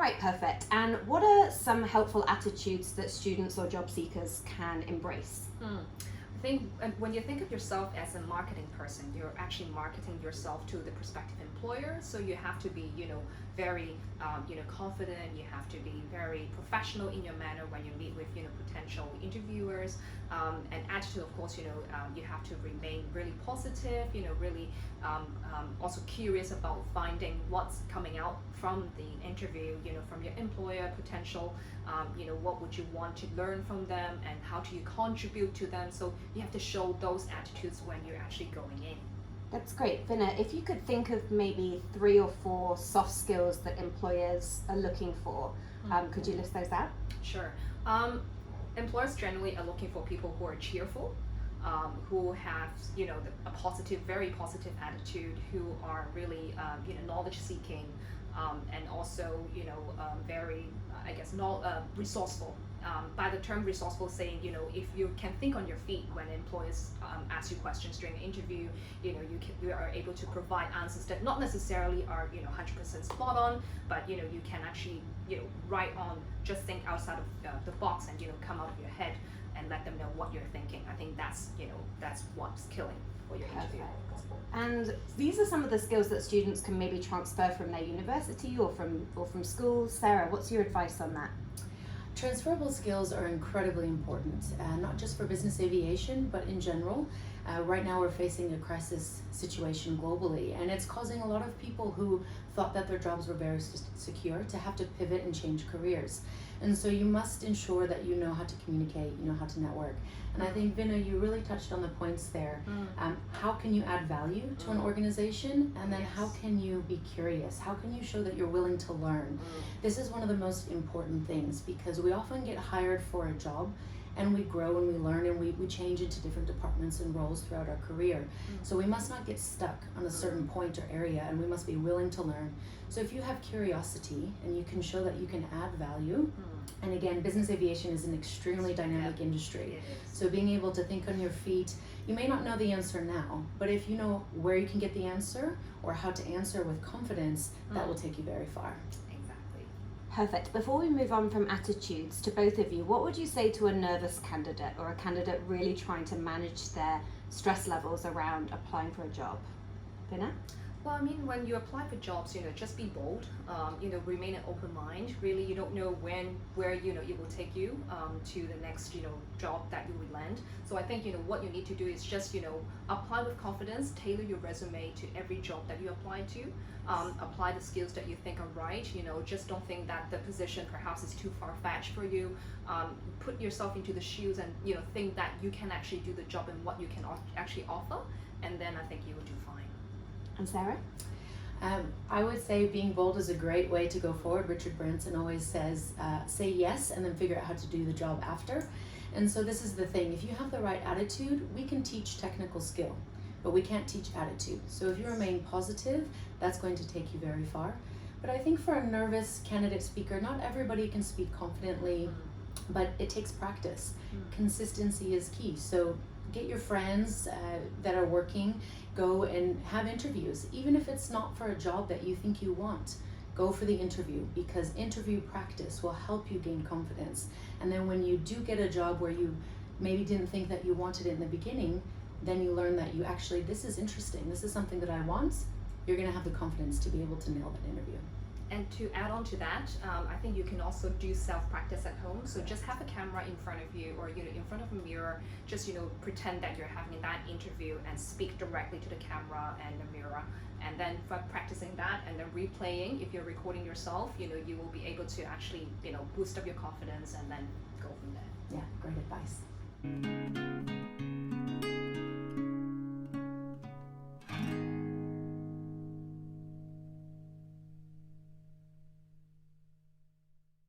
right, perfect. And what are some helpful attitudes that students or job seekers can embrace? I think when you think of yourself as a marketing person, you're actually marketing yourself to the prospective employer. So you have to be, very, confident. You have to be very professional in your manner when you meet with, potential interviewers. And attitude, of course, you have to remain really positive. Really also curious about finding what's coming out from the interview. From your employer, potential. What would you want to learn from them, and how do you contribute to them? So you have to show those attitudes when you're actually going in. That's great. Vinna, if you could think of maybe 3 or 4 soft skills that employers are looking for, could you list those out? Sure. Employers generally are looking for people who are cheerful, who have, a positive, very positive attitude, who are really, knowledge seeking, and also, very, resourceful. By the term resourceful, saying, if you can think on your feet when employers ask you questions during an interview, you are able to provide answers that not necessarily are, 100% spot on, but, you can actually, write on, just think outside of the box and, come out of your head and let them know what you're thinking. I think that's what's killing for your interview. And these are some of the skills that students can maybe transfer from their university or from school. Sarah, what's your advice on that? Transferable skills are incredibly important, not just for business aviation, but in general. Right now we're facing a crisis situation globally, and it's causing a lot of people who thought that their jobs were very secure to have to pivot and change careers. And so you must ensure that you know how to communicate, you know how to network. And I think, Vinna, you really touched on the points there. How can you add value to an organization? And then how can you be curious? How can you show that you're willing to learn? This is one of the most important things, because we often get hired for a job and we grow and we learn and we change into different departments and roles throughout our career. So we must not get stuck on a certain point or area, and we must be willing to learn. So if you have curiosity and you can show that you can add value, and again, business aviation is an extremely dynamic industry. So being able to think on your feet, you may not know the answer now, but if you know where you can get the answer or how to answer with confidence, that will take you very far. Perfect. Before we move on from attitudes to both of you, what would you say to a nervous candidate or a candidate really trying to manage their stress levels around applying for a job? Vinna? Well, I mean, when you apply for jobs, just be bold, remain an open mind. Really, you don't know where, it will take you to the next, job that you will land. So I think, what you need to do is just, apply with confidence, tailor your resume to every job that you apply to, apply the skills that you think are right, just don't think that the position perhaps is too far-fetched for you. Put yourself into the shoes and, think that you can actually do the job and what you can actually offer, and then I think you will do fine. And Sarah? I would say being bold is a great way to go forward. Richard Branson always says, say yes and then figure out how to do the job after. And so this is the thing, if you have the right attitude, we can teach technical skill, but we can't teach attitude. So if you remain positive, that's going to take you very far. But I think for a nervous candidate speaker, not everybody can speak confidently, but it takes practice. Consistency is key. So get your friends that are working, go and have interviews. Even if it's not for a job that you think you want, go for the interview, because interview practice will help you gain confidence. And then when you do get a job where you maybe didn't think that you wanted it in the beginning, then you learn that you actually, this is interesting, this is something that I want. You're gonna have the confidence to be able to nail that interview. And to add on to that, I think you can also do self-practice at home. So just have a camera in front of you, or in front of a mirror. Just pretend that you're having that interview and speak directly to the camera and the mirror. And then for practicing that and then replaying, if you're recording yourself, you will be able to actually boost up your confidence and then go from there. Yeah, great advice.